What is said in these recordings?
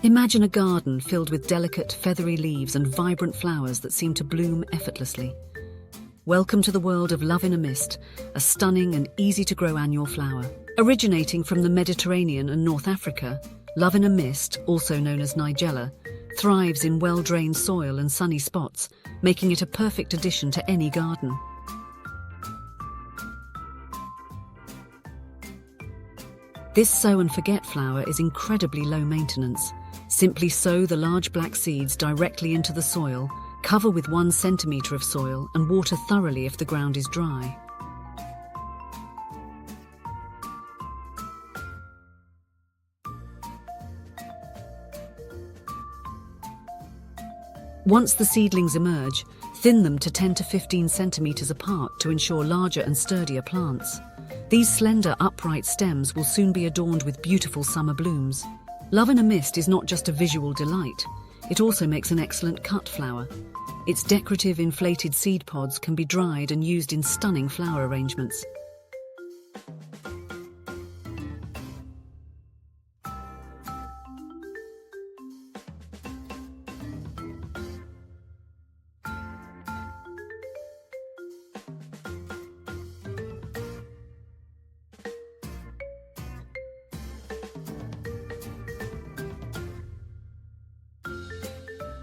Imagine a garden filled with delicate, feathery leaves and vibrant flowers that seem to bloom effortlessly. Welcome to the world of love in a mist, a stunning and easy-to-grow annual flower. Originating from the Mediterranean and North Africa, love in a mist, also known as Nigella, thrives in well-drained soil and sunny spots, making it a perfect addition to any garden. This sow-and-forget flower is incredibly low maintenance. Simply sow the large black seeds directly into the soil, cover with 1 centimetre of soil and water thoroughly if the ground is dry. Once the seedlings emerge, thin them to 10 to 15 centimetres apart to ensure larger and sturdier plants. These slender, upright stems will soon be adorned with beautiful summer blooms. Love in a mist is not just a visual delight, it also makes an excellent cut flower. Its decorative inflated seed pods can be dried and used in stunning flower arrangements.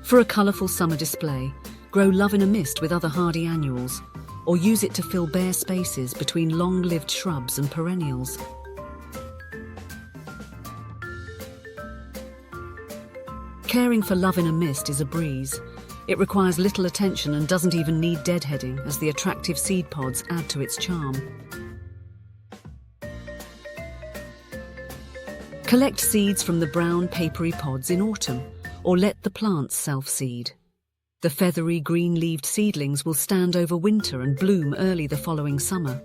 For a colourful summer display, grow love in a mist with other hardy annuals, or use it to fill bare spaces between long-lived shrubs and perennials. Caring for love in a mist is a breeze. It requires little attention and doesn't even need deadheading, as the attractive seed pods add to its charm. Collect seeds from the brown, papery pods in autumn, or let the plants self-seed. The feathery, green-leaved seedlings will stand over winter and bloom early the following summer.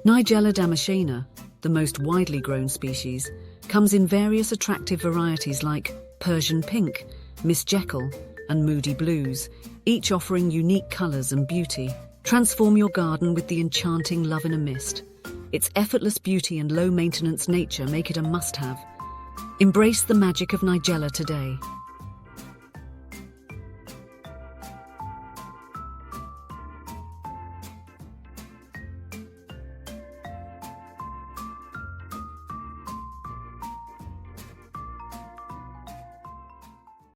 Nigella damascena, the most widely grown species, comes in various attractive varieties like Persian pink, Miss Jekyll, and Moody blues, each offering unique colours and beauty. Transform your garden with the enchanting love in a mist. Its effortless beauty and low-maintenance nature make it a must-have. Embrace the magic of Nigella today.